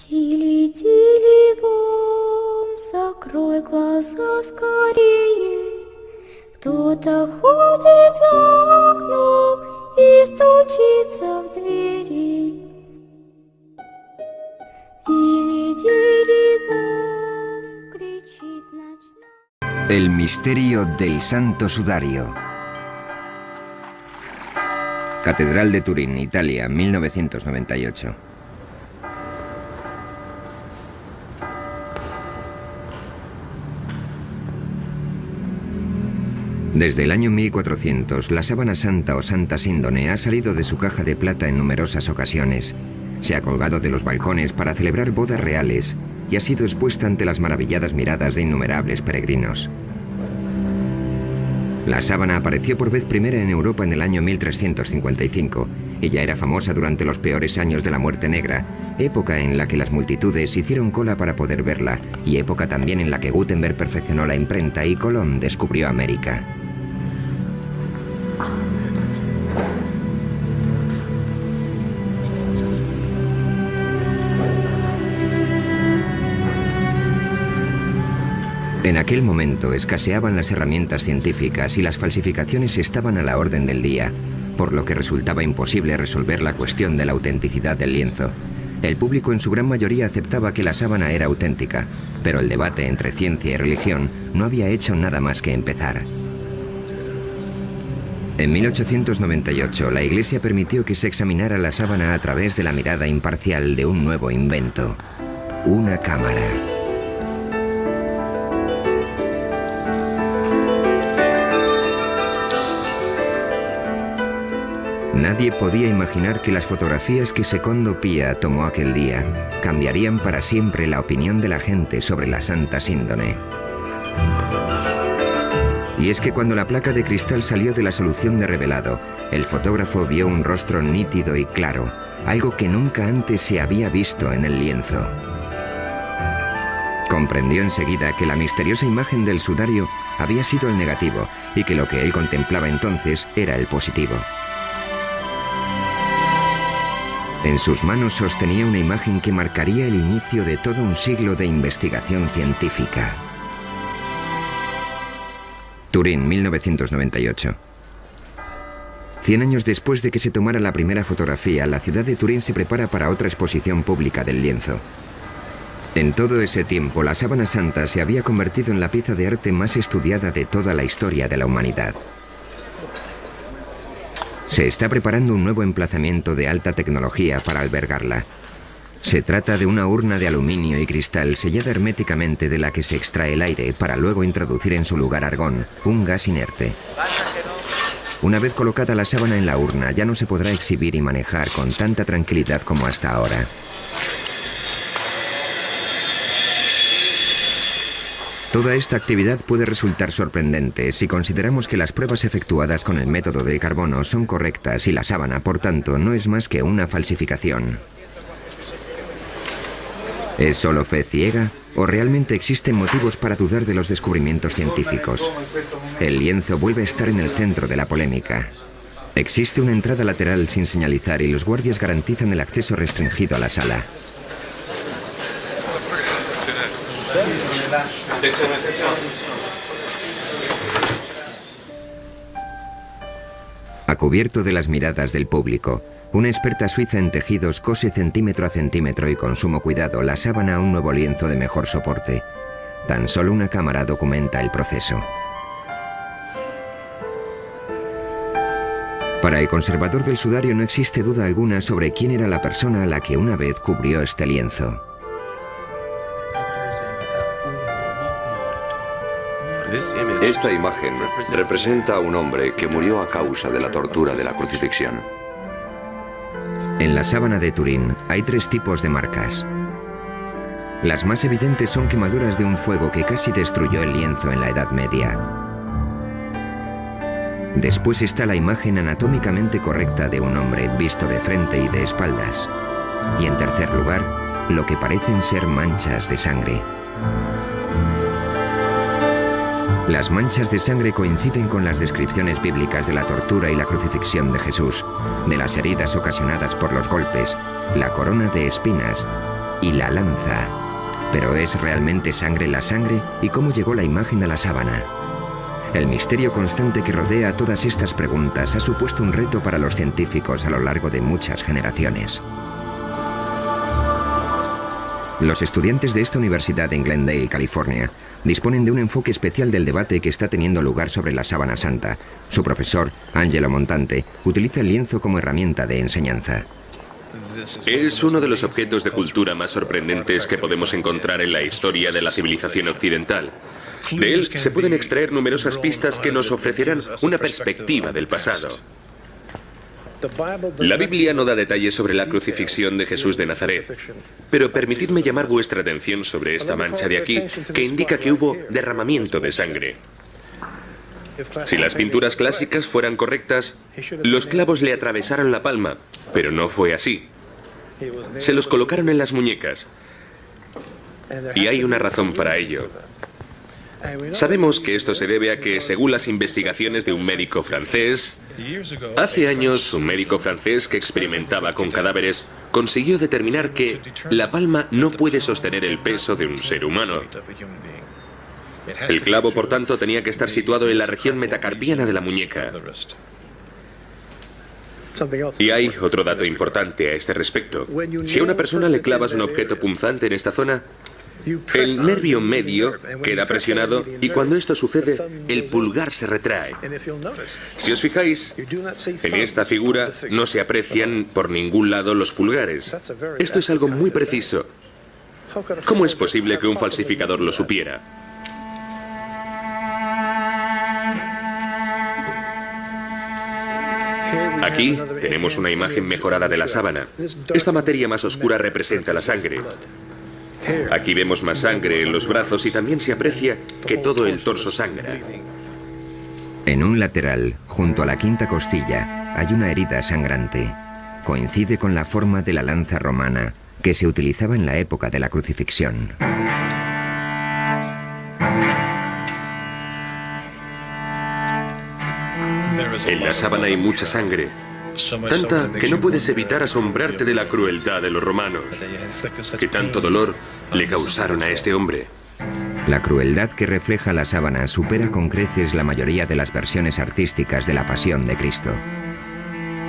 Тили-тили-бом, закрой глаза скорее. Кто-то ходит за окном и стучится в двери. Тили-тили-бом, кричит ночная. El misterio del Santo Sudario. Catedral de Turín, Italia, 1998. Desde el año 1400, la sábana santa o santa síndone ha salido de su caja de plata en numerosas ocasiones. Se ha colgado de los balcones para celebrar bodas reales y ha sido expuesta ante las maravilladas miradas de innumerables peregrinos. La sábana apareció por vez primera en Europa en el año 1355 y ya era famosa durante los peores años de la Muerte Negra, época en la que las multitudes hicieron cola para poder verla y época también en la que Gutenberg perfeccionó la imprenta y Colón descubrió América. En aquel momento escaseaban las herramientas científicas y las falsificaciones estaban a la orden del día, por lo que resultaba imposible resolver la cuestión de la autenticidad del lienzo. El público en su gran mayoría aceptaba que la sábana era auténtica, pero el debate entre ciencia y religión no había hecho nada más que empezar. En 1898, la Iglesia permitió que se examinara la sábana a través de la mirada imparcial de un nuevo invento: una cámara. Nadie podía imaginar que las fotografías que Secondo Pia tomó aquel día cambiarían para siempre la opinión de la gente sobre la Santa Síndone. Y es que cuando la placa de cristal salió de la solución de revelado, el fotógrafo vio un rostro nítido y claro, algo que nunca antes se había visto en el lienzo. Comprendió enseguida que la misteriosa imagen del sudario había sido el negativo y que lo que él contemplaba entonces era el positivo. En sus manos sostenía una imagen que marcaría el inicio de todo un siglo de investigación científica. Turín, 1998. 100 años después de que se tomara la primera fotografía, la ciudad de Turín se prepara para otra exposición pública del lienzo. En todo ese tiempo, la sábana santa se había convertido en la pieza de arte más estudiada de toda la historia de la humanidad. Se está preparando un nuevo emplazamiento de alta tecnología para albergarla. Se trata de una urna de aluminio y cristal sellada herméticamente de la que se extrae el aire para luego introducir en su lugar argón, un gas inerte. Una vez colocada la sábana en la urna, ya no se podrá exhibir y manejar con tanta tranquilidad como hasta ahora. Toda esta actividad puede resultar sorprendente si consideramos que las pruebas efectuadas con el método del carbono son correctas y la sábana, por tanto, no es más que una falsificación. ¿Es solo fe ciega o realmente existen motivos para dudar de los descubrimientos científicos? El lienzo vuelve a estar en el centro de la polémica. Existe una entrada lateral sin señalizar y los guardias garantizan el acceso restringido a la sala. A cubierto de las miradas del público, una experta suiza en tejidos cose centímetro a centímetro y con sumo cuidado la sábana a un nuevo lienzo de mejor soporte. Tan solo una cámara documenta el proceso. Para el conservador del sudario no existe duda alguna sobre quién era la persona a la que una vez cubrió este lienzo. Esta imagen representa a un hombre que murió a causa de la tortura de la crucifixión. En la sábana de Turín hay 3 tipos de marcas. Las más evidentes son quemaduras de un fuego que casi destruyó el lienzo en la Edad Media. Después está la imagen anatómicamente correcta de un hombre visto de frente y de espaldas. Y en tercer lugar, lo que parecen ser manchas de sangre. Las manchas de sangre coinciden con las descripciones bíblicas de la tortura y la crucifixión de Jesús, de las heridas ocasionadas por los golpes, la corona de espinas y la lanza. ¿Pero es realmente sangre la sangre? ¿Y cómo llegó la imagen a la sábana? El misterio constante que rodea todas estas preguntas ha supuesto un reto para los científicos a lo largo de muchas generaciones. Los estudiantes de esta universidad en Glendale, California, disponen de un enfoque especial del debate que está teniendo lugar sobre la sábana santa. Su profesor, Angelo Montante, utiliza el lienzo como herramienta de enseñanza. Es uno de los objetos de cultura más sorprendentes que podemos encontrar en la historia de la civilización occidental. De él se pueden extraer numerosas pistas que nos ofrecerán una perspectiva del pasado. La Biblia no da detalles sobre la crucifixión de Jesús de Nazaret, pero permitidme llamar vuestra atención sobre esta mancha de aquí, que indica que hubo derramamiento de sangre. Si las pinturas clásicas fueran correctas, los clavos le atravesaron la palma, pero no fue así. Se los colocaron en las muñecas, y hay una razón para ello. Sabemos que esto se debe a que, según las investigaciones de un médico francés, hace años un médico francés que experimentaba con cadáveres consiguió determinar que la palma no puede sostener el peso de un ser humano. El clavo, por tanto, tenía que estar situado en la región metacarpiana de la muñeca. Y hay otro dato importante a este respecto. Si a una persona le clavas un objeto punzante en esta zona, el nervio medio queda presionado y cuando esto sucede, el pulgar se retrae. Si os fijáis, en esta figura no se aprecian por ningún lado los pulgares. Esto es algo muy preciso. ¿Cómo es posible que un falsificador lo supiera? Aquí tenemos una imagen mejorada de la sábana. Esta materia más oscura representa la sangre. Aquí vemos más sangre en los brazos y también se aprecia que todo el torso sangra. En un lateral, junto a la quinta costilla, hay una herida sangrante. Coincide con la forma de la lanza romana que se utilizaba en la época de la crucifixión. En la sábana hay mucha sangre, tanta que no puedes evitar asombrarte de la crueldad de los romanos, que tanto dolor le causaron a este hombre. La crueldad que refleja la sábana supera con creces la mayoría de las versiones artísticas de la Pasión de Cristo.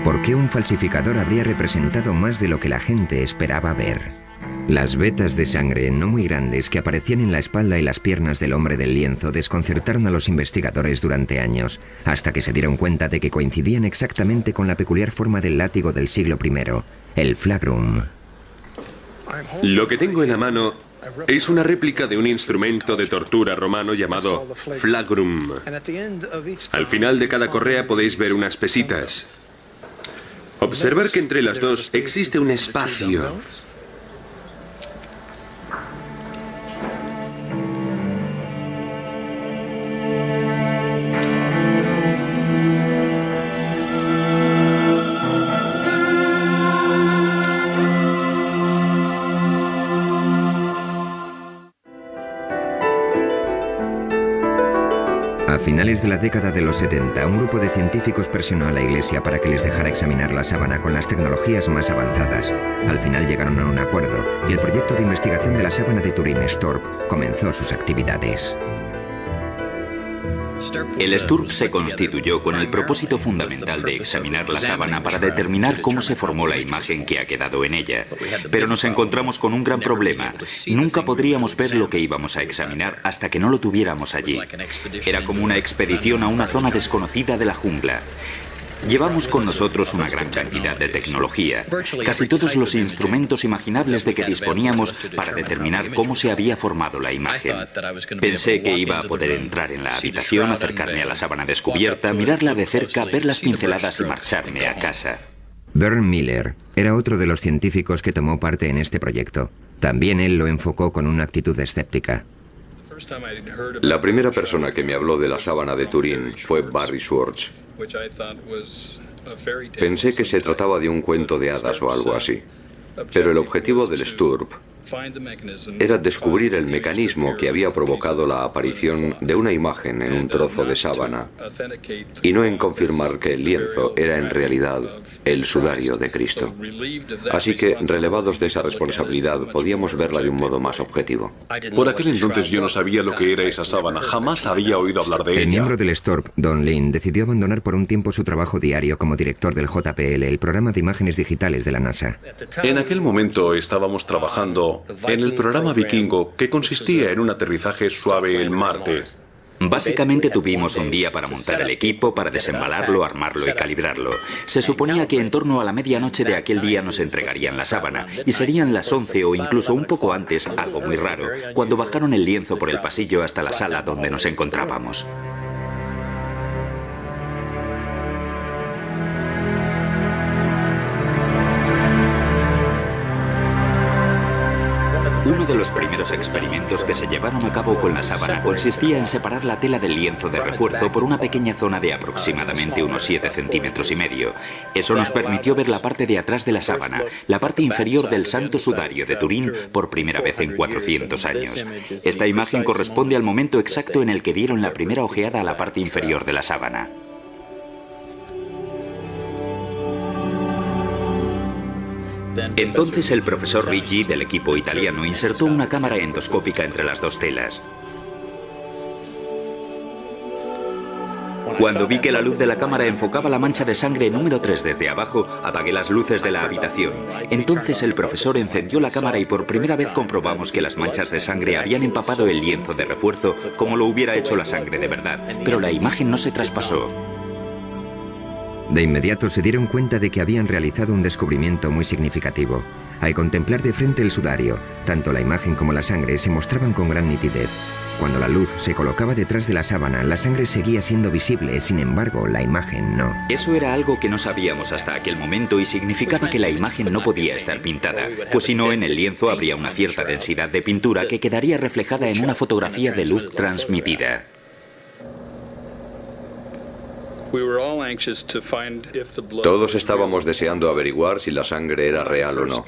¿Por qué un falsificador habría representado más de lo que la gente esperaba ver? Las vetas de sangre no muy grandes que aparecían en la espalda y las piernas del hombre del lienzo desconcertaron a los investigadores durante años, hasta que se dieron cuenta de que coincidían exactamente con la peculiar forma del látigo del siglo I, el flagrum. Lo que tengo en la mano es una réplica de un instrumento de tortura romano llamado flagrum. Al final de cada correa podéis ver unas pesitas. Observar que entre las dos existe un espacio. A finales de la década de los 70, un grupo de científicos presionó a la Iglesia para que les dejara examinar la sábana con las tecnologías más avanzadas. Al final llegaron a un acuerdo y el proyecto de investigación de la sábana de Turín, STURP, comenzó sus actividades. El STURP se constituyó con el propósito fundamental de examinar la sábana para determinar cómo se formó la imagen que ha quedado en ella. Pero nos encontramos con un gran problema. Nunca podríamos ver lo que íbamos a examinar hasta que no lo tuviéramos allí. Era como una expedición a una zona desconocida de la jungla. Llevamos con nosotros una gran cantidad de tecnología, casi todos los instrumentos imaginables de que disponíamos para determinar cómo se había formado la imagen. Pensé que iba a poder entrar en la habitación, acercarme a la sábana descubierta, mirarla de cerca, ver las pinceladas y marcharme a casa. Vern Miller era otro de los científicos que tomó parte en este proyecto. También él lo enfocó con una actitud escéptica. La primera persona que me habló de la sábana de Turín fue Barry Schwartz. Pensé que se trataba de un cuento de hadas o algo así. Pero el objetivo del STURP era descubrir el mecanismo que había provocado la aparición de una imagen en un trozo de sábana y no en confirmar que el lienzo era en realidad el sudario de Cristo. Así que, relevados de esa responsabilidad, podíamos verla de un modo más objetivo. Por aquel entonces yo no sabía lo que era esa sábana, jamás había oído hablar de ella. El miembro del STORP, Don Lin, decidió abandonar por un tiempo su trabajo diario como director del JPL, el programa de imágenes digitales de la NASA. En aquel momento estábamos trabajando en el programa Vikingo, que consistía en un aterrizaje suave en Marte. Básicamente tuvimos un día para montar el equipo, para desembalarlo, armarlo y calibrarlo. Se suponía que en torno a la medianoche de aquel día nos entregarían la sábana, y serían las 11 o incluso un poco antes, algo muy raro, cuando bajaron el lienzo por el pasillo hasta la sala donde nos encontrábamos. Uno de los primeros experimentos que se llevaron a cabo con la sábana consistía en separar la tela del lienzo de refuerzo por una pequeña zona de aproximadamente unos 7,5 centímetros. Eso nos permitió ver la parte de atrás de la sábana, la parte inferior del Santo Sudario de Turín, por primera vez en 400 años. Esta imagen corresponde al momento exacto en el que dieron la primera ojeada a la parte inferior de la sábana. Entonces el profesor Ricci del equipo italiano insertó una cámara endoscópica entre las dos telas. Cuando vi que la luz de la cámara enfocaba la mancha de sangre número 3 desde abajo, apagué las luces de la habitación. Entonces el profesor encendió la cámara y por primera vez comprobamos que las manchas de sangre habían empapado el lienzo de refuerzo como lo hubiera hecho la sangre de verdad, pero la imagen no se traspasó. De inmediato se dieron cuenta de que habían realizado un descubrimiento muy significativo. Al contemplar de frente el sudario, tanto la imagen como la sangre se mostraban con gran nitidez. Cuando la luz se colocaba detrás de la sábana, la sangre seguía siendo visible, sin embargo, la imagen no. Eso era algo que no sabíamos hasta aquel momento y significaba que la imagen no podía estar pintada, pues si no, en el lienzo habría una cierta densidad de pintura que quedaría reflejada en una fotografía de luz transmitida. Todos estábamos deseando averiguar si la sangre era real o no.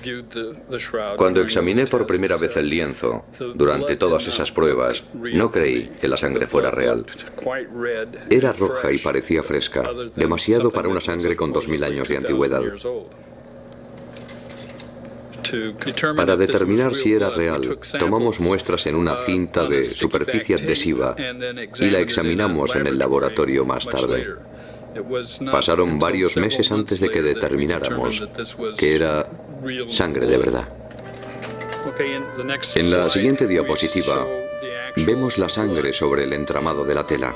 Cuando examiné por primera vez el lienzo, durante todas esas pruebas, no creí que la sangre fuera real. Era roja y parecía fresca, demasiado para una sangre con 2000 años de antigüedad. Para determinar si era real, tomamos muestras en una cinta de superficie adhesiva y la examinamos en el laboratorio más tarde. Pasaron varios meses antes de que determináramos que era sangre de verdad. En la siguiente diapositiva vemos la sangre sobre el entramado de la tela,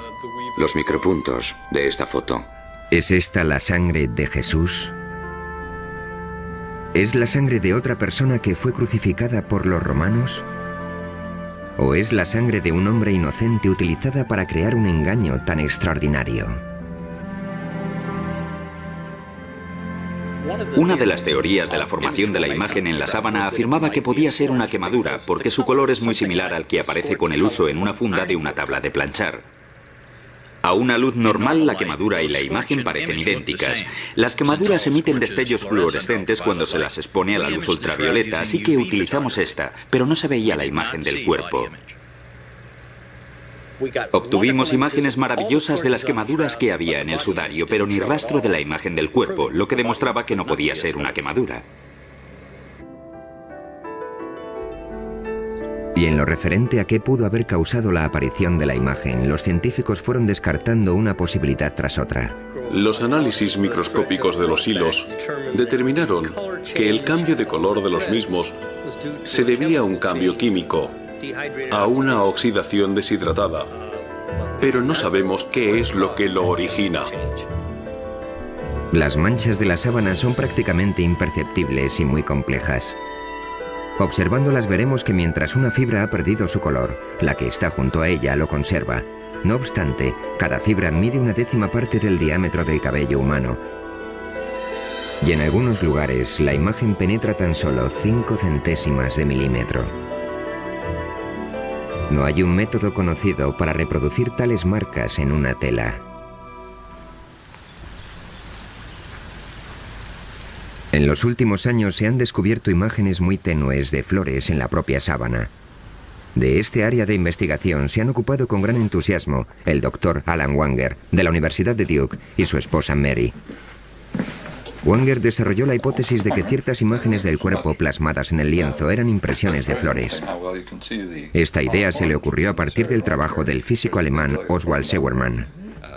los micropuntos de esta foto. ¿Es esta la sangre de Jesús? ¿Es la sangre de otra persona que fue crucificada por los romanos? ¿O es la sangre de un hombre inocente utilizada para crear un engaño tan extraordinario? Una de las teorías de la formación de la imagen en la sábana afirmaba que podía ser una quemadura, porque su color es muy similar al que aparece con el uso en una funda de una tabla de planchar. A una luz normal, la quemadura y la imagen parecen idénticas. Las quemaduras emiten destellos fluorescentes cuando se las expone a la luz ultravioleta, así que utilizamos esta, pero no se veía la imagen del cuerpo. Obtuvimos imágenes maravillosas de las quemaduras que había en el sudario, pero ni rastro de la imagen del cuerpo, lo que demostraba que no podía ser una quemadura. Y en lo referente a qué pudo haber causado la aparición de la imagen, los científicos fueron descartando una posibilidad tras otra. Los análisis microscópicos de los hilos determinaron que el cambio de color de los mismos se debía a un cambio químico, a una oxidación deshidratada, pero no sabemos qué es lo que lo origina. Las manchas de la sábana son prácticamente imperceptibles y muy complejas. Observándolas veremos que mientras una fibra ha perdido su color, la que está junto a ella lo conserva. No obstante, cada fibra mide una décima parte del diámetro del cabello humano. Y en algunos lugares, la imagen penetra tan solo 5 centésimas de milímetro. No hay un método conocido para reproducir tales marcas en una tela. En los últimos años se han descubierto imágenes muy tenues de flores en la propia sábana. De este área de investigación se han ocupado con gran entusiasmo el doctor Alan Wanger, de la Universidad de Duke, y su esposa Mary. Wanger desarrolló la hipótesis de que ciertas imágenes del cuerpo plasmadas en el lienzo eran impresiones de flores. Esta idea se le ocurrió a partir del trabajo del físico alemán Oswald Scheuermann.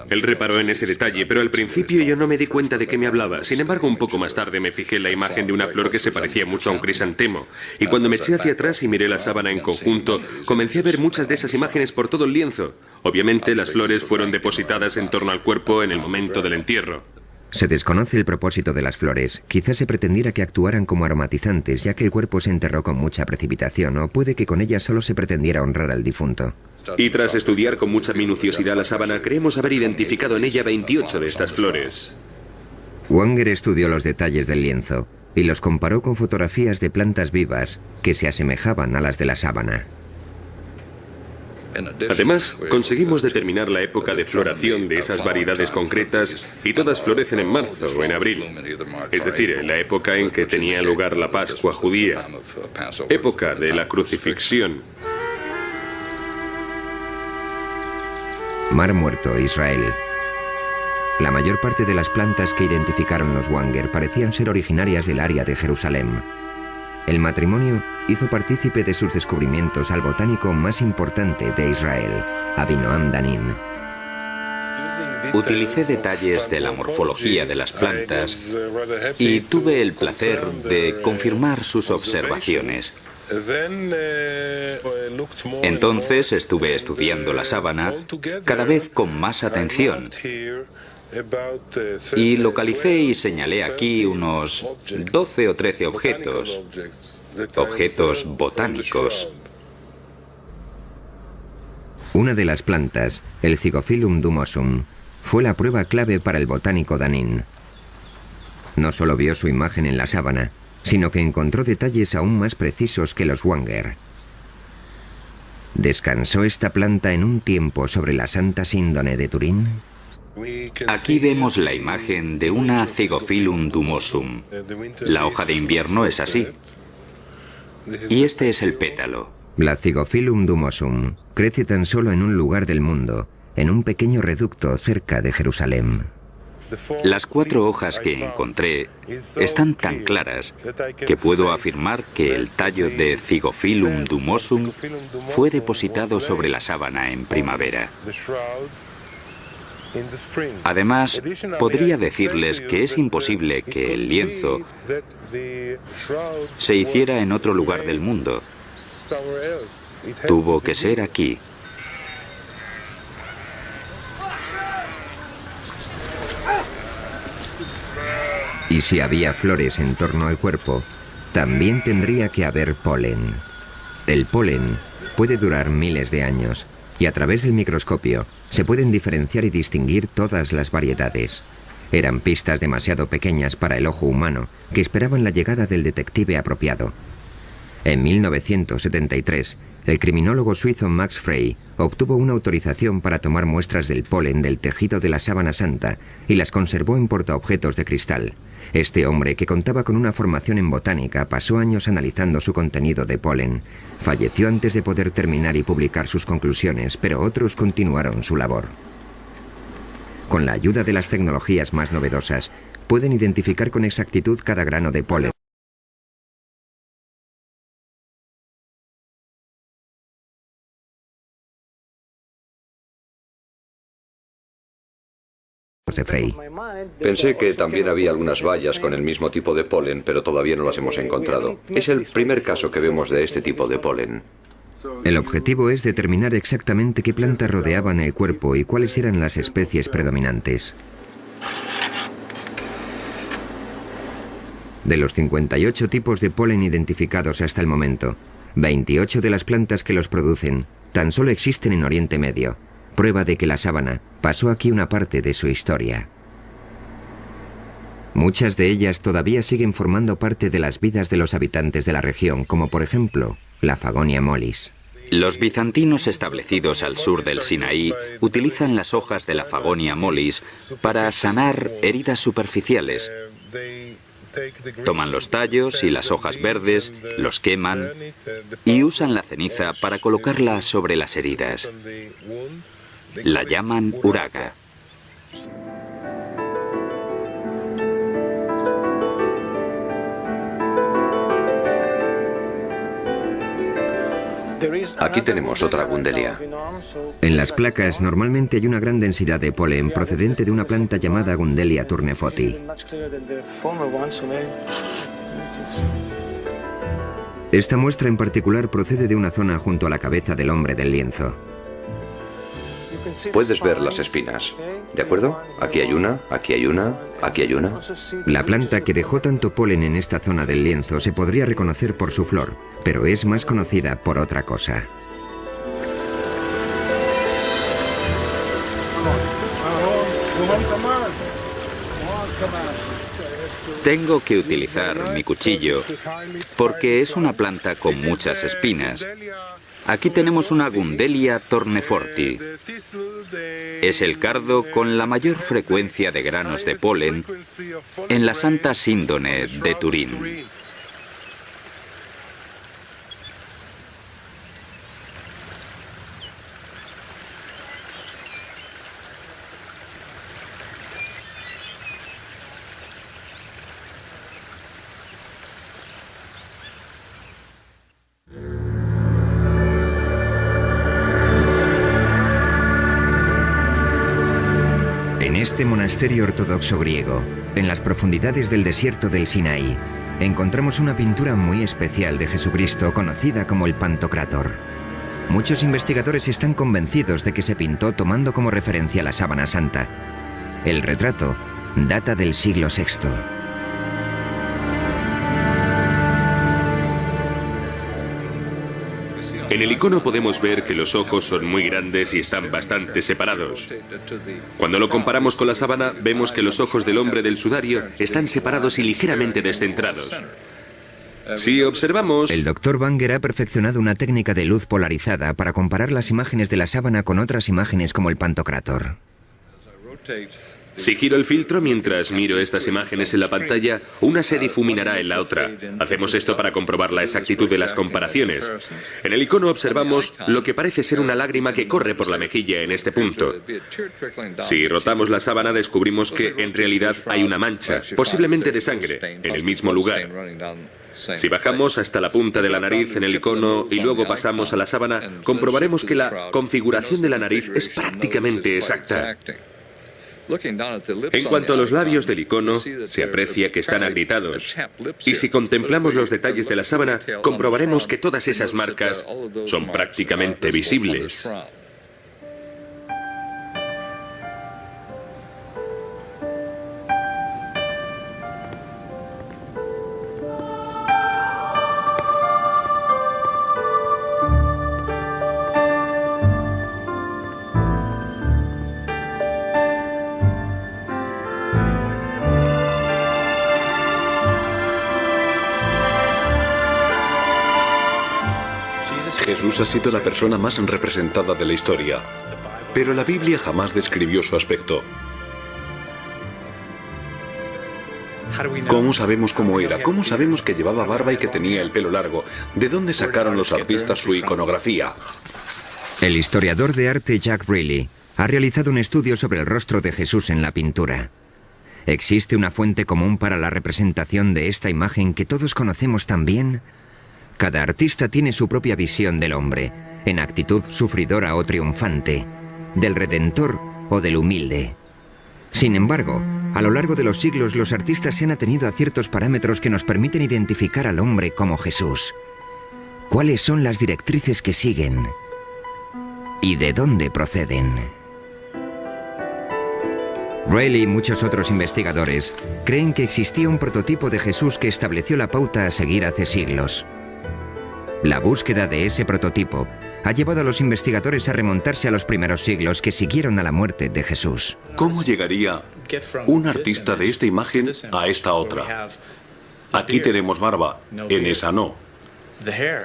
Él reparó en ese detalle, pero al principio yo no me di cuenta de qué me hablaba. Sin embargo, un poco más tarde me fijé en la imagen de una flor que se parecía mucho a un crisantemo. Y cuando me eché hacia atrás y miré la sábana en conjunto, comencé a ver muchas de esas imágenes por todo el lienzo. Obviamente, las flores fueron depositadas en torno al cuerpo en el momento del entierro. Se desconoce el propósito de las flores. Quizás se pretendiera que actuaran como aromatizantes, ya que el cuerpo se enterró con mucha precipitación, o puede que con ellas solo se pretendiera honrar al difunto. Y tras estudiar con mucha minuciosidad la sábana, creemos haber identificado en ella 28 de estas flores. Wanger estudió los detalles del lienzo y los comparó con fotografías de plantas vivas que se asemejaban a las de la sábana. Además, conseguimos determinar la época de floración de esas variedades concretas y todas florecen en marzo o en abril. Es decir, en la época en que tenía lugar la Pascua judía, época de la crucifixión. Mar Muerto, Israel. La mayor parte de las plantas que identificaron los Wanger parecían ser originarias del área de Jerusalén. El matrimonio hizo partícipe de sus descubrimientos al botánico más importante de Israel, Avinoam Danin. Utilicé detalles de la morfología de las plantas y tuve el placer de confirmar sus observaciones. Entonces estuve estudiando la sábana cada vez con más atención y localicé y señalé aquí unos 12 o 13 objetos botánicos. Una de las plantas, el Zygophyllum dumosum, fue la prueba clave para el botánico Danin. No solo vio su imagen en la sábana, sino que encontró detalles aún más precisos que los Wanger. ¿Descansó esta planta en un tiempo sobre la Santa Síndone de Turín? Aquí vemos la imagen de una Zygophyllum dumosum. La hoja de invierno es así. Y este es el pétalo. La Zygophyllum dumosum crece tan solo en un lugar del mundo, en un pequeño reducto cerca de Jerusalén. Las 4 hojas que encontré están tan claras que puedo afirmar que el tallo de Zygophyllum dumosum fue depositado sobre la sábana en primavera. Además, podría decirles que es imposible que el lienzo se hiciera en otro lugar del mundo. Tuvo que ser aquí. Y si había flores en torno al cuerpo, también tendría que haber polen. El polen puede durar miles de años, y a través del microscopio se pueden diferenciar y distinguir todas las variedades. Eran pistas demasiado pequeñas para el ojo humano, que esperaban la llegada del detective apropiado. En 1973, el criminólogo suizo Max Frey obtuvo una autorización para tomar muestras del polen del tejido de la sábana santa y las conservó en portaobjetos de cristal. Este hombre, que contaba con una formación en botánica, pasó años analizando su contenido de polen. Falleció antes de poder terminar y publicar sus conclusiones, pero otros continuaron su labor. Con la ayuda de las tecnologías más novedosas, pueden identificar con exactitud cada grano de polen de Frey. Pensé que también había algunas bayas con el mismo tipo de polen, pero todavía no las hemos encontrado. Es el primer caso que vemos de este tipo de polen. El objetivo es determinar exactamente qué plantas rodeaban el cuerpo y cuáles eran las especies predominantes. De los 58 tipos de polen identificados hasta el momento, 28 de las plantas que los producen tan solo existen en Oriente Medio, prueba de que la sábana pasó aquí una parte de su historia. Muchas de ellas todavía siguen formando parte de las vidas de los habitantes de la región, como por ejemplo la Fagonia mollis. Los bizantinos establecidos al sur del Sinaí utilizan las hojas de la Fagonia mollis para sanar heridas superficiales. Toman los tallos y las hojas verdes, los queman y usan la ceniza para colocarla sobre las heridas. La llaman uraga. Aquí tenemos otra gundelia. En las placas normalmente hay una gran densidad de polen procedente de una planta llamada Gundelia tournefoti. Esta muestra en particular procede de una zona junto a la cabeza del hombre del lienzo. Puedes ver las espinas, ¿de acuerdo? Aquí hay una, aquí hay una, aquí hay una. La planta que dejó tanto polen en esta zona del lienzo se podría reconocer por su flor, pero es más conocida por otra cosa. Tengo que utilizar mi cuchillo porque es una planta con muchas espinas. Aquí tenemos una Gundelia tournefoti. Es el cardo con la mayor frecuencia de granos de polen en la Santa Síndone de Turín. En este monasterio ortodoxo griego, en las profundidades del desierto del Sinaí, encontramos una pintura muy especial de Jesucristo conocida como el Pantocrátor. Muchos investigadores están convencidos de que se pintó tomando como referencia la sábana santa. El retrato data del siglo VI. En el icono podemos ver que los ojos son muy grandes y están bastante separados. Cuando lo comparamos con la sábana, vemos que los ojos del hombre del sudario están separados y ligeramente descentrados. Si observamos... El Dr. Banger ha perfeccionado una técnica de luz polarizada para comparar las imágenes de la sábana con otras imágenes como el Pantocrátor. Si giro el filtro mientras miro estas imágenes en la pantalla, una se difuminará en la otra. Hacemos esto para comprobar la exactitud de las comparaciones. En el icono observamos lo que parece ser una lágrima que corre por la mejilla en este punto. Si rotamos la sábana descubrimos que en realidad hay una mancha, posiblemente de sangre, en el mismo lugar. Si bajamos hasta la punta de la nariz en el icono y luego pasamos a la sábana, comprobaremos que la configuración de la nariz es prácticamente exacta. En cuanto a los labios del icono, se aprecia que están agrietados. Y si contemplamos los detalles de la sábana, comprobaremos que todas esas marcas son prácticamente visibles. Jesús ha sido la persona más representada de la historia, pero la Biblia jamás describió su aspecto. ¿Cómo sabemos cómo era? ¿Cómo sabemos que llevaba barba y que tenía el pelo largo? ¿De dónde sacaron los artistas su iconografía? El historiador de arte Jack Riley ha realizado un estudio sobre el rostro de Jesús en la pintura. ¿Existe una fuente común para la representación de esta imagen que todos conocemos tan bien? Cada artista tiene su propia visión del hombre, en actitud sufridora o triunfante, del redentor o del humilde. Sin embargo, a lo largo de los siglos los artistas se han atenido a ciertos parámetros que nos permiten identificar al hombre como Jesús. ¿Cuáles son las directrices que siguen? ¿Y de dónde proceden? Rayleigh y muchos otros investigadores creen que existía un prototipo de Jesús que estableció la pauta a seguir hace siglos. La búsqueda de ese prototipo ha llevado a los investigadores a remontarse a los primeros siglos que siguieron a la muerte de Jesús. ¿Cómo llegaría un artista de esta imagen a esta otra? Aquí tenemos barba, en esa no.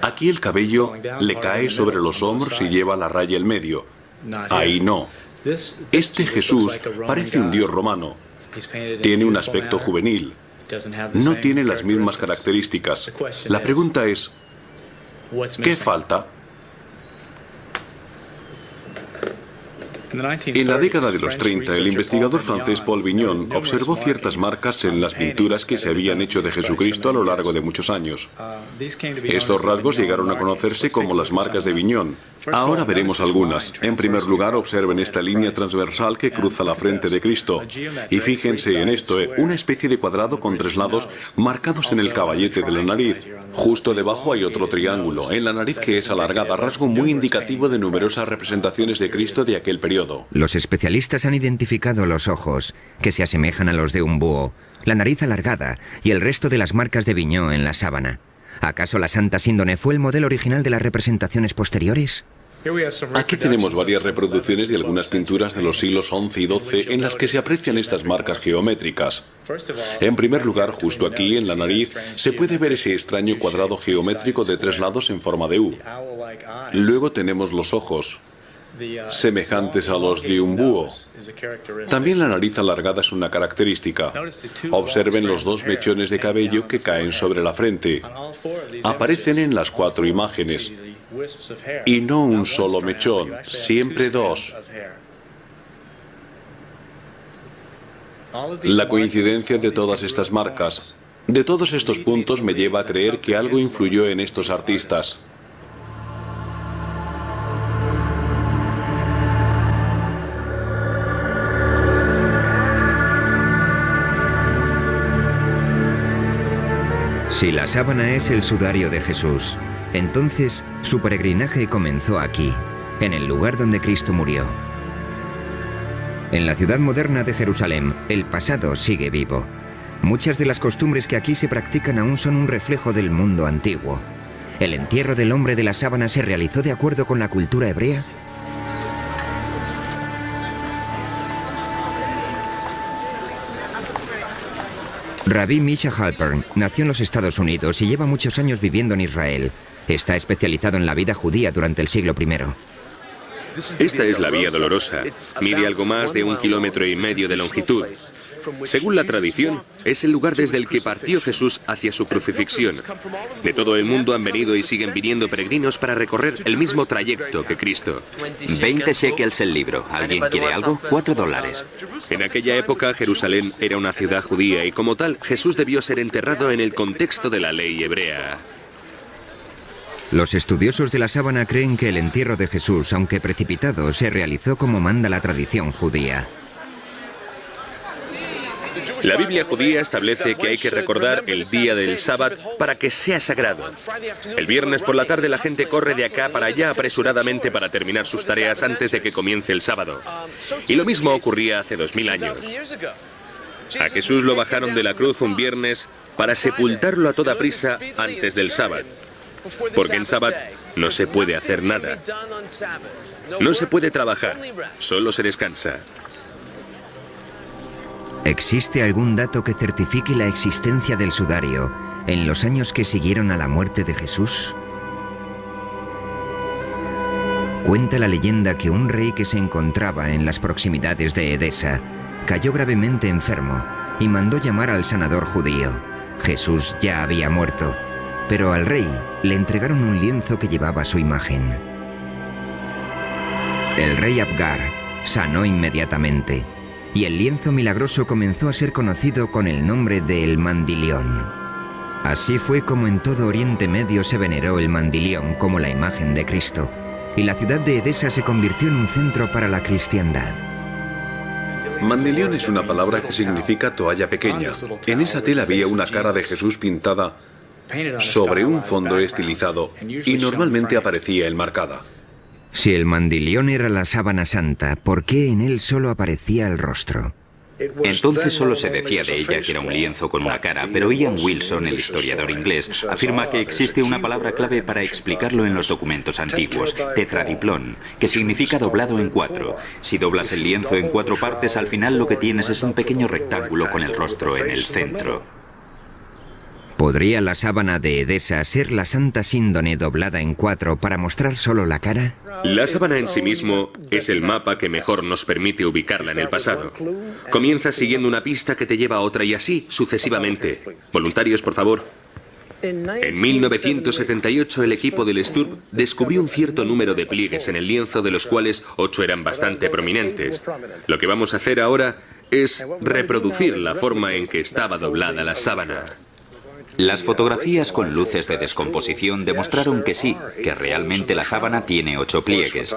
Aquí el cabello le cae sobre los hombros y lleva la raya en medio. Ahí no. Este Jesús parece un dios romano. Tiene un aspecto juvenil. No tiene las mismas características. La pregunta es, ¿qué falta? En la década de los 30, el investigador francés Paul Vignon observó ciertas marcas en las pinturas que se habían hecho de Jesucristo a lo largo de muchos años. Estos rasgos llegaron a conocerse como las marcas de Vignon. Ahora veremos algunas. En primer lugar, observen esta línea transversal que cruza la frente de Cristo. Y fíjense en esto, una especie de cuadrado con 3 lados marcados en el caballete de la nariz. Justo debajo hay otro triángulo, en la nariz que es alargada, rasgo muy indicativo de numerosas representaciones de Cristo de aquel periodo. Los especialistas han identificado los ojos, que se asemejan a los de un búho, la nariz alargada y el resto de las marcas de Vignon en la sábana. ¿Acaso la Santa Síndone fue el modelo original de las representaciones posteriores? Aquí tenemos varias reproducciones de algunas pinturas de los siglos XI y XII en las que se aprecian estas marcas geométricas. En primer lugar, justo aquí, en la nariz, se puede ver ese extraño cuadrado geométrico de 3 lados en forma de U. Luego tenemos los ojos, semejantes a los de un búho. También la nariz alargada es una característica. Observen los 2 mechones de cabello que caen sobre la frente. Aparecen en las 4 imágenes. Y no un solo mechón, siempre 2. La coincidencia de todas estas marcas, de todos estos puntos, me lleva a creer que algo influyó en estos artistas. Si la sábana es el sudario de Jesús, entonces su peregrinaje comenzó aquí, en el lugar donde Cristo murió. En la ciudad moderna de Jerusalén, el pasado sigue vivo. Muchas de las costumbres que aquí se practican aún son un reflejo del mundo antiguo. ¿El entierro del hombre de la sábana se realizó de acuerdo con la cultura hebrea? Rabbi Misha Halpern nació en los Estados Unidos y lleva muchos años viviendo en Israel. Está especializado en la vida judía durante el siglo I. Esta es la Vía Dolorosa. Mide algo más de 1,5 kilómetros de longitud. Según la tradición, es el lugar desde el que partió Jesús hacia su crucifixión. De todo el mundo han venido y siguen viniendo peregrinos para recorrer el mismo trayecto que Cristo. 20 shekels el libro. ¿Alguien quiere algo? $4. En aquella época, Jerusalén era una ciudad judía y como tal, Jesús debió ser enterrado en el contexto de la ley hebrea. Los estudiosos de la sábana creen que el entierro de Jesús, aunque precipitado, se realizó como manda la tradición judía. La Biblia judía establece que hay que recordar el día del sábado para que sea sagrado. El viernes por la tarde la gente corre de acá para allá apresuradamente para terminar sus tareas antes de que comience el sábado. Y lo mismo ocurría hace 2000 años. A Jesús lo bajaron de la cruz un viernes para sepultarlo a toda prisa antes del sábado. Porque en sábado no se puede hacer nada. No se puede trabajar, solo se descansa. ¿Existe algún dato que certifique la existencia del sudario en los años que siguieron a la muerte de Jesús? Cuenta la leyenda que un rey que se encontraba en las proximidades de Edesa cayó gravemente enfermo y mandó llamar al sanador judío. Jesús ya había muerto, pero al rey le entregaron un lienzo que llevaba su imagen. El rey Abgar sanó inmediatamente y el lienzo milagroso comenzó a ser conocido con el nombre de El Mandilión. Así fue como en todo Oriente Medio se veneró el mandilión como la imagen de Cristo, y la ciudad de Edesa se convirtió en un centro para la cristiandad. Mandilión es una palabra que significa toalla pequeña. En esa tela había una cara de Jesús pintada sobre un fondo estilizado y normalmente aparecía enmarcada. Si el mandilión era la sábana santa, ¿por qué en él solo aparecía el rostro? Entonces solo se decía de ella que era un lienzo con una cara, pero Ian Wilson, el historiador inglés, afirma que existe una palabra clave para explicarlo en los documentos antiguos, tetradiplón, que significa doblado en 4. Si doblas el lienzo en 4 partes, al final lo que tienes es un pequeño rectángulo con el rostro en el centro. ¿Podría la sábana de Edesa ser la Santa Síndone doblada en 4 para mostrar solo la cara? La sábana en sí mismo es el mapa que mejor nos permite ubicarla en el pasado. Comienzas siguiendo una pista que te lleva a otra y así sucesivamente. Voluntarios, por favor. En 1978 el equipo del STURP descubrió un cierto número de pliegues en el lienzo, de los cuales 8 eran bastante prominentes. Lo que vamos a hacer ahora es reproducir la forma en que estaba doblada la sábana. Las fotografías con luces de descomposición demostraron que sí, que realmente la sábana tiene 8 pliegues.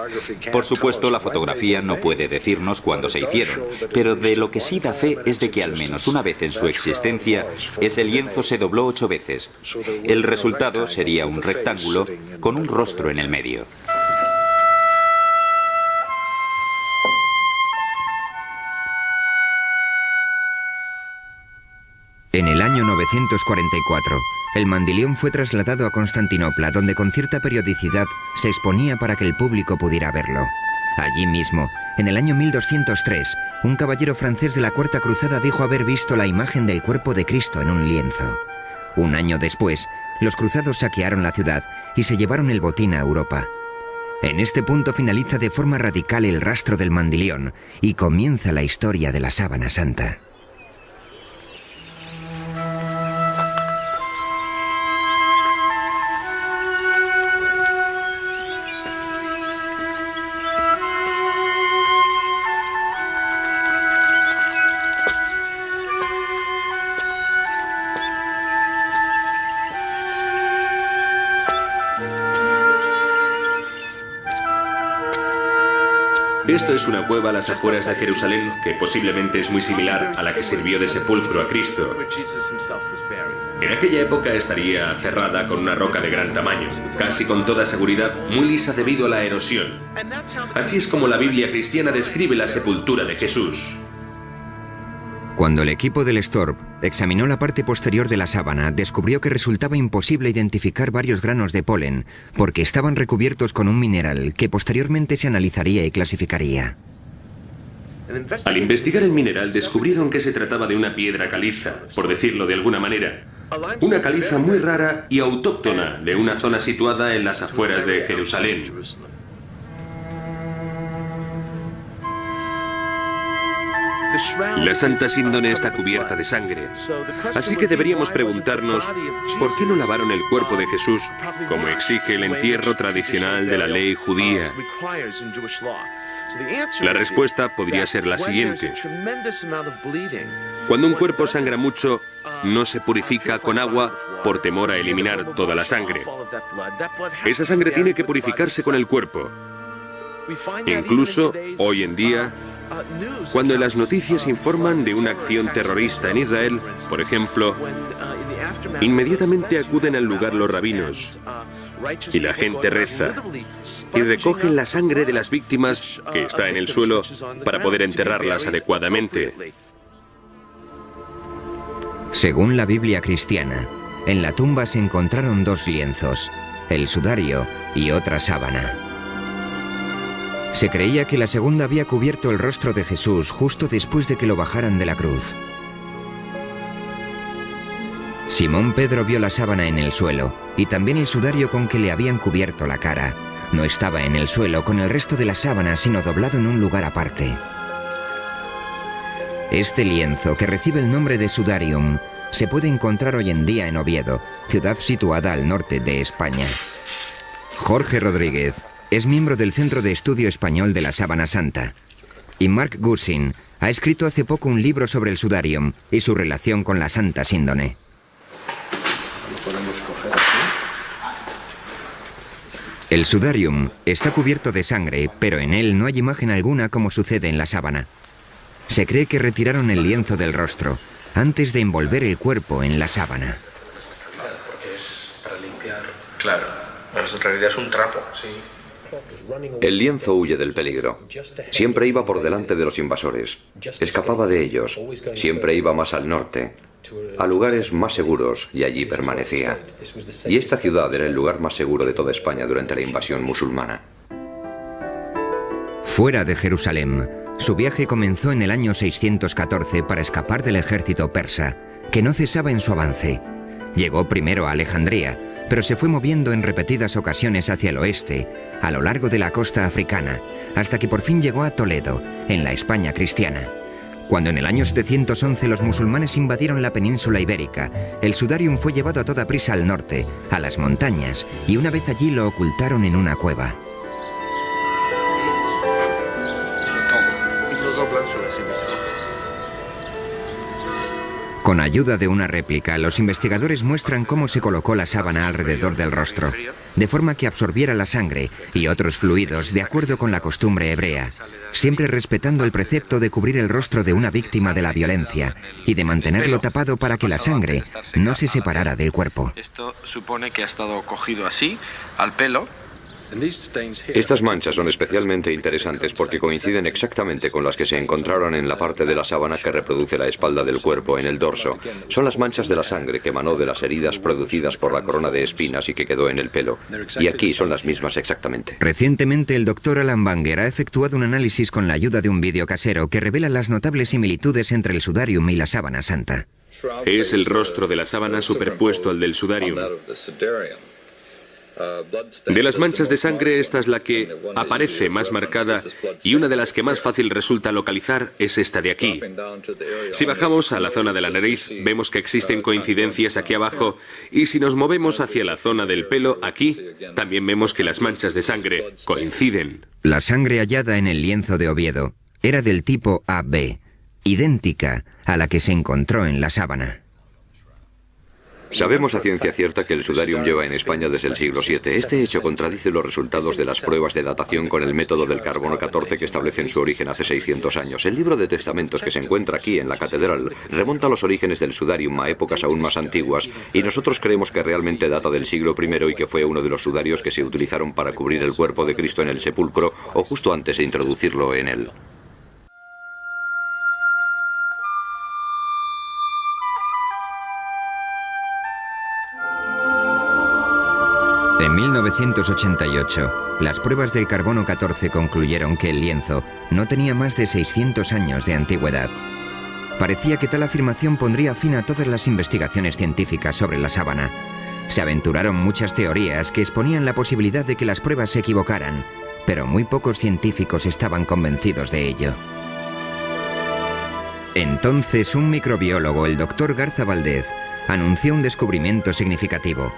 Por supuesto, la fotografía no puede decirnos cuándo se hicieron, pero de lo que sí da fe es de que al menos una vez en su existencia, ese lienzo se dobló 8 veces. El resultado sería un rectángulo con un rostro en el medio. En el año 944, el mandilión fue trasladado a Constantinopla, donde con cierta periodicidad se exponía para que el público pudiera verlo. Allí mismo, en el año 1203, un caballero francés de la Cuarta Cruzada dijo haber visto la imagen del cuerpo de Cristo en un lienzo. Un año después, los cruzados saquearon la ciudad y se llevaron el botín a Europa. En este punto finaliza de forma radical el rastro del mandilión y comienza la historia de la sábana santa. Esto es una cueva a las afueras de Jerusalén que posiblemente es muy similar a la que sirvió de sepulcro a Cristo. En aquella época estaría cerrada con una roca de gran tamaño, casi con toda seguridad muy lisa debido a la erosión. Así es como la Biblia cristiana describe la sepultura de Jesús. Cuando el equipo del STORP examinó la parte posterior de la sábana, descubrió que resultaba imposible identificar varios granos de polen, porque estaban recubiertos con un mineral que posteriormente se analizaría y clasificaría. Al investigar el mineral descubrieron que se trataba de una piedra caliza, por decirlo de alguna manera. Una caliza muy rara y autóctona de una zona situada en las afueras de Jerusalén. La Santa Síndone está cubierta de sangre, así que deberíamos preguntarnos ¿por qué no lavaron el cuerpo de Jesús como exige el entierro tradicional de la ley judía? La respuesta podría ser la siguiente. Cuando un cuerpo sangra mucho, no se purifica con agua por temor a eliminar toda la sangre. Esa sangre tiene que purificarse con el cuerpo. Incluso, hoy en día, cuando en las noticias informan de una acción terrorista en Israel, por ejemplo, inmediatamente acuden al lugar los rabinos y la gente reza y recogen la sangre de las víctimas que está en el suelo para poder enterrarlas adecuadamente. Según la Biblia cristiana, en la tumba se encontraron 2 lienzos, el sudario y otra sábana. Se creía que la segunda había cubierto el rostro de Jesús justo después de que lo bajaran de la cruz. Simón Pedro vio la sábana en el suelo y también el sudario con que le habían cubierto la cara. No estaba en el suelo con el resto de la sábana, sino doblado en un lugar aparte. Este lienzo, que recibe el nombre de sudarium, se puede encontrar hoy en día en Oviedo, ciudad situada al norte de España. Jorge Rodríguez es miembro del Centro de Estudio Español de la Sábana Santa. Y Mark Gussin ha escrito hace poco un libro sobre el sudarium y su relación con la Santa Síndone. El sudarium está cubierto de sangre, pero en él no hay imagen alguna como sucede en la sábana. Se cree que retiraron el lienzo del rostro antes de envolver el cuerpo en la sábana. Claro, porque es para limpiar. Claro, en realidad es un trapo, sí. El lienzo huye del peligro. Siempre iba por delante de los invasores. Escapaba de ellos. Siempre iba más al norte, a lugares más seguros, y allí permanecía. Y esta ciudad era el lugar más seguro de toda España durante la invasión musulmana. Fuera de Jerusalén, su viaje comenzó en el año 614 para escapar del ejército persa, que no cesaba en su avance. Llegó primero a Alejandría, pero se fue moviendo en repetidas ocasiones hacia el oeste, a lo largo de la costa africana, hasta que por fin llegó a Toledo, en la España cristiana. Cuando en el año 711 los musulmanes invadieron la península ibérica, el sudarium fue llevado a toda prisa al norte, a las montañas, y una vez allí lo ocultaron en una cueva. Con ayuda de una réplica, los investigadores muestran cómo se colocó la sábana alrededor del rostro, de forma que absorbiera la sangre y otros fluidos de acuerdo con la costumbre hebrea, siempre respetando el precepto de cubrir el rostro de una víctima de la violencia y de mantenerlo tapado para que la sangre no se separara del cuerpo. Esto supone que ha estado cogido así, al pelo. Estas manchas son especialmente interesantes porque coinciden exactamente con las que se encontraron en la parte de la sábana que reproduce la espalda del cuerpo, en el dorso. Son las manchas de la sangre que emanó de las heridas producidas por la corona de espinas y que quedó en el pelo. Y aquí son las mismas exactamente. Recientemente el doctor Alan Banger ha efectuado un análisis con la ayuda de un vídeo casero que revela las notables similitudes entre el sudarium y la sábana santa. Es el rostro de la sábana superpuesto al del sudarium. De las manchas de sangre, esta es la que aparece más marcada y una de las que más fácil resulta localizar es esta de aquí. Si bajamos a la zona de la nariz, vemos que existen coincidencias aquí abajo, y si nos movemos hacia la zona del pelo, aquí, también vemos que las manchas de sangre coinciden. La sangre hallada en el lienzo de Oviedo era del tipo AB, idéntica a la que se encontró en la sábana. Sabemos a ciencia cierta que el sudarium lleva en España desde el siglo VII. Este hecho contradice los resultados de las pruebas de datación con el método del carbono 14 que establecen su origen hace 600 años. El libro de testamentos que se encuentra aquí en la catedral remonta los orígenes del sudarium a épocas aún más antiguas, y nosotros creemos que realmente data del siglo I y que fue uno de los sudarios que se utilizaron para cubrir el cuerpo de Cristo en el sepulcro o justo antes de introducirlo en él. En 1988, las pruebas del carbono 14 concluyeron que el lienzo no tenía más de 600 años de antigüedad. Parecía que tal afirmación pondría fin a todas las investigaciones científicas sobre la sábana. Se aventuraron muchas teorías que exponían la posibilidad de que las pruebas se equivocaran, pero muy pocos científicos estaban convencidos de ello. Entonces, un microbiólogo, el Dr. Garza Valdez, anunció un descubrimiento significativo.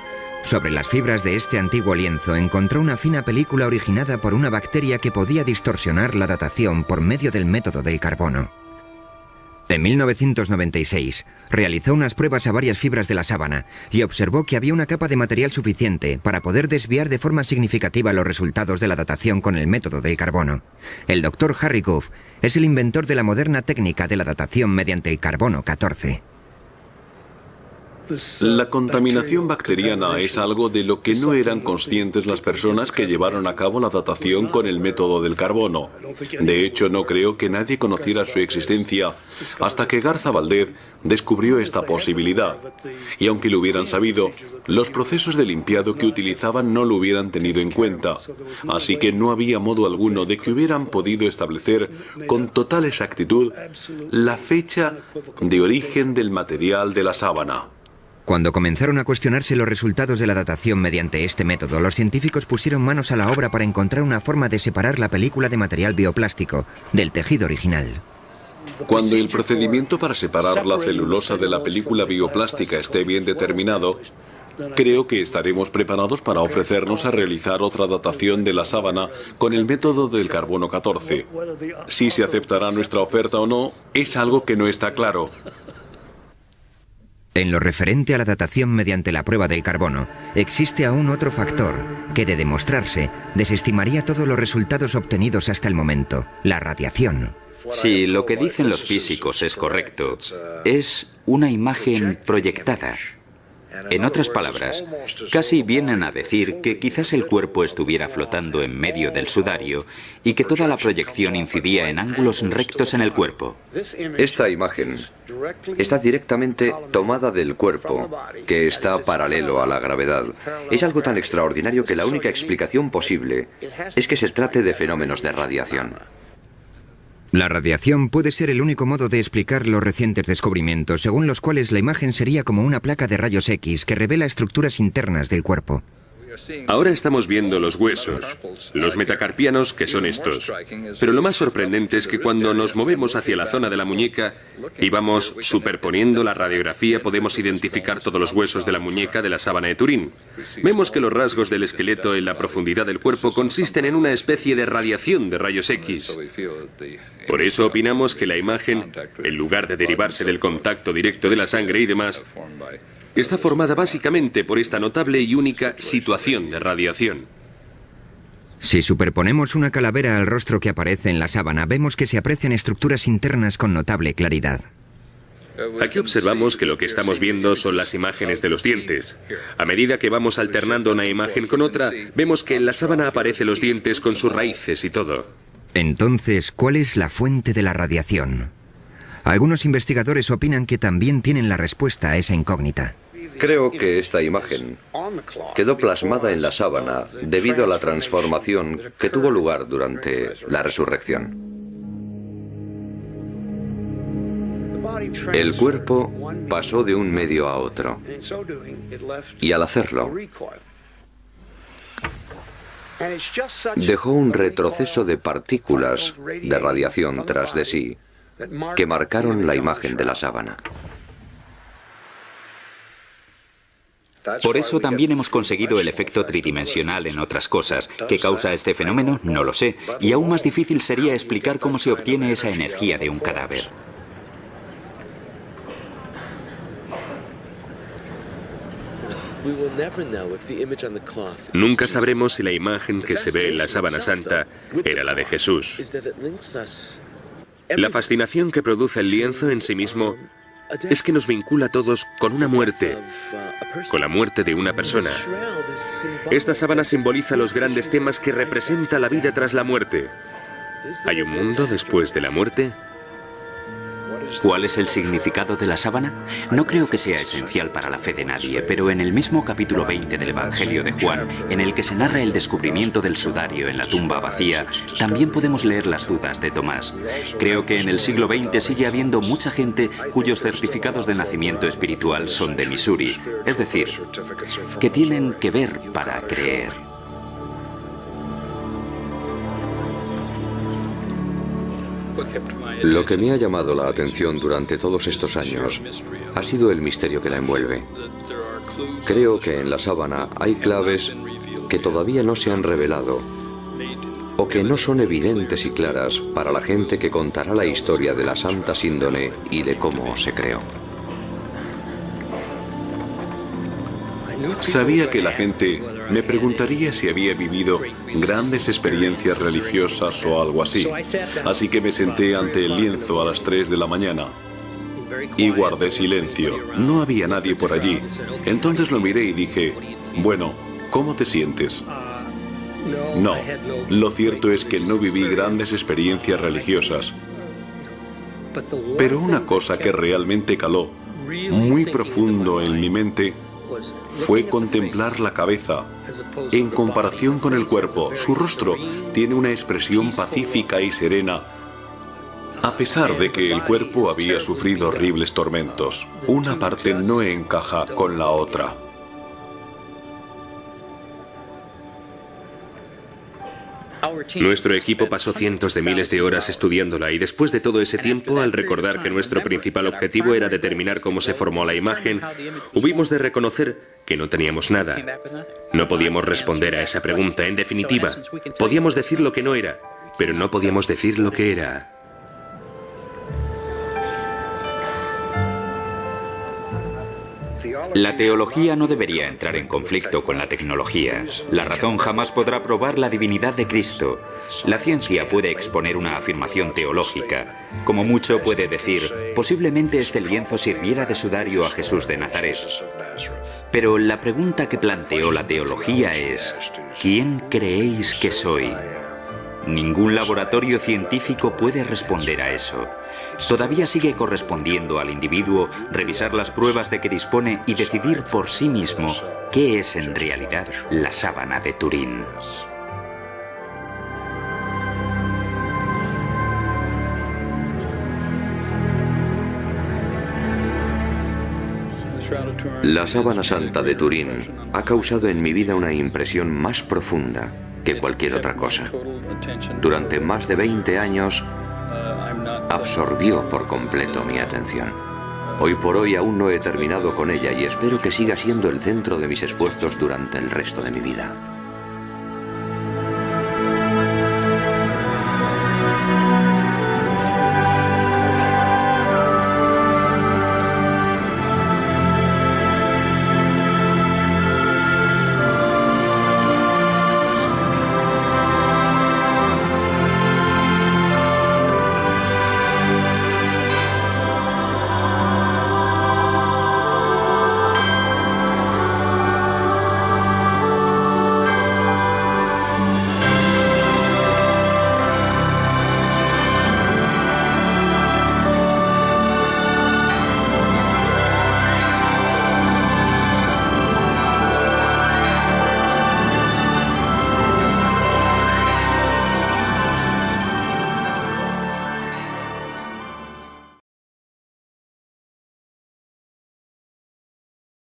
Sobre las fibras de este antiguo lienzo encontró una fina película originada por una bacteria que podía distorsionar la datación por medio del método del carbono. En 1996, realizó unas pruebas a varias fibras de la sábana y observó que había una capa de material suficiente para poder desviar de forma significativa los resultados de la datación con el método del carbono. El Dr. Harry Goff es el inventor de la moderna técnica de la datación mediante el carbono 14. La contaminación bacteriana es algo de lo que no eran conscientes las personas que llevaron a cabo la datación con el método del carbono. De hecho, no creo que nadie conociera su existencia hasta que Garza Valdez descubrió esta posibilidad. Y aunque lo hubieran sabido, los procesos de limpiado que utilizaban no lo hubieran tenido en cuenta. Así que no había modo alguno de que hubieran podido establecer con total exactitud la fecha de origen del material de la sábana. Cuando comenzaron a cuestionarse los resultados de la datación mediante este método, los científicos pusieron manos a la obra para encontrar una forma de separar la película de material bioplástico del tejido original. Cuando el procedimiento para separar la celulosa de la película bioplástica esté bien determinado, creo que estaremos preparados para ofrecernos a realizar otra datación de la sábana con el método del carbono 14. Si se aceptará nuestra oferta o no, es algo que no está claro. En lo referente a la datación mediante la prueba del carbono, existe aún otro factor que, de demostrarse, desestimaría todos los resultados obtenidos hasta el momento: la radiación. Si lo que dicen los físicos es correcto, es una imagen proyectada. En otras palabras, casi vienen a decir que quizás el cuerpo estuviera flotando en medio del sudario y que toda la proyección incidía en ángulos rectos en el cuerpo. Esta imagen está directamente tomada del cuerpo, que está paralelo a la gravedad. Es algo tan extraordinario que la única explicación posible es que se trate de fenómenos de radiación. La radiación puede ser el único modo de explicar los recientes descubrimientos, según los cuales la imagen sería como una placa de rayos X que revela estructuras internas del cuerpo. Ahora estamos viendo los huesos, los metacarpianos, que son estos. Pero lo más sorprendente es que cuando nos movemos hacia la zona de la muñeca y vamos superponiendo la radiografía, podemos identificar todos los huesos de la muñeca de la sábana de Turín. Vemos que los rasgos del esqueleto en la profundidad del cuerpo consisten en una especie de radiación de rayos X. Por eso opinamos que la imagen, en lugar de derivarse del contacto directo de la sangre y demás, está formada básicamente por esta notable y única situación de radiación. Si superponemos una calavera al rostro que aparece en la sábana, vemos que se aprecian estructuras internas con notable claridad. Aquí observamos que lo que estamos viendo son las imágenes de los dientes. A medida que vamos alternando una imagen con otra, vemos que en la sábana aparecen los dientes con sus raíces y todo. Entonces, ¿cuál es la fuente de la radiación? Algunos investigadores opinan que también tienen la respuesta a esa incógnita. Creo que esta imagen quedó plasmada en la sábana debido a la transformación que tuvo lugar durante la resurrección. El cuerpo pasó de un medio a otro, y al hacerlo, dejó un retroceso de partículas de radiación tras de sí que marcaron la imagen de la sábana. Por eso también hemos conseguido el efecto tridimensional en otras cosas. ¿Qué causa este fenómeno? No lo sé. Y aún más difícil sería explicar cómo se obtiene esa energía de un cadáver. Nunca sabremos si la imagen que se ve en la sábana santa era la de Jesús. La fascinación que produce el lienzo en sí mismo es que nos vincula a todos con una muerte, con la muerte de una persona. Esta sábana simboliza los grandes temas que representa la vida tras la muerte. ¿Hay un mundo después de la muerte? ¿Cuál es el significado de la sábana? No creo que sea esencial para la fe de nadie, pero en el mismo capítulo 20 del Evangelio de Juan, en el que se narra el descubrimiento del sudario en la tumba vacía, también podemos leer las dudas de Tomás. Creo que en el siglo XX sigue habiendo mucha gente cuyos certificados de nacimiento espiritual son de Missouri, es decir, que tienen que ver para creer. Lo que me ha llamado la atención durante todos estos años ha sido el misterio que la envuelve. Creo que en la sábana hay claves que todavía no se han revelado o que no son evidentes y claras para la gente que contará la historia de la Santa Síndone y de cómo se creó. Sabía que la gente me preguntaría si había vivido grandes experiencias religiosas o algo así. Así que me senté ante el lienzo a las 3 de la mañana y guardé silencio. No había nadie por allí. Entonces lo miré y dije, bueno, ¿cómo te sientes? No, lo cierto es que no viví grandes experiencias religiosas. Pero una cosa que realmente caló muy profundo en mi mente fue contemplar la cabeza. En comparación con el cuerpo, su rostro tiene una expresión pacífica y serena, a pesar de que el cuerpo había sufrido horribles tormentos. Una parte no encaja con la otra. Nuestro equipo pasó cientos de miles de horas estudiándola y después de todo ese tiempo, al recordar que nuestro principal objetivo era determinar cómo se formó la imagen, hubimos de reconocer que no teníamos nada. No podíamos responder a esa pregunta. En definitiva, podíamos decir lo que no era, pero no podíamos decir lo que era. La teología no debería entrar en conflicto con la tecnología. La razón jamás podrá probar la divinidad de Cristo. La ciencia puede exponer una afirmación teológica. Como mucho puede decir, posiblemente este lienzo sirviera de sudario a Jesús de Nazaret. Pero la pregunta que planteó la teología es, ¿quién creéis que soy? Ningún laboratorio científico puede responder a eso. Todavía sigue correspondiendo al individuo revisar las pruebas de que dispone y decidir por sí mismo qué es en realidad la sábana de Turín. La sábana santa de Turín ha causado en mi vida una impresión más profunda que cualquier otra cosa. Durante más de 20 años absorbió por completo mi atención. Hoy por hoy aún no he terminado con ella y espero que siga siendo el centro de mis esfuerzos durante el resto de mi vida.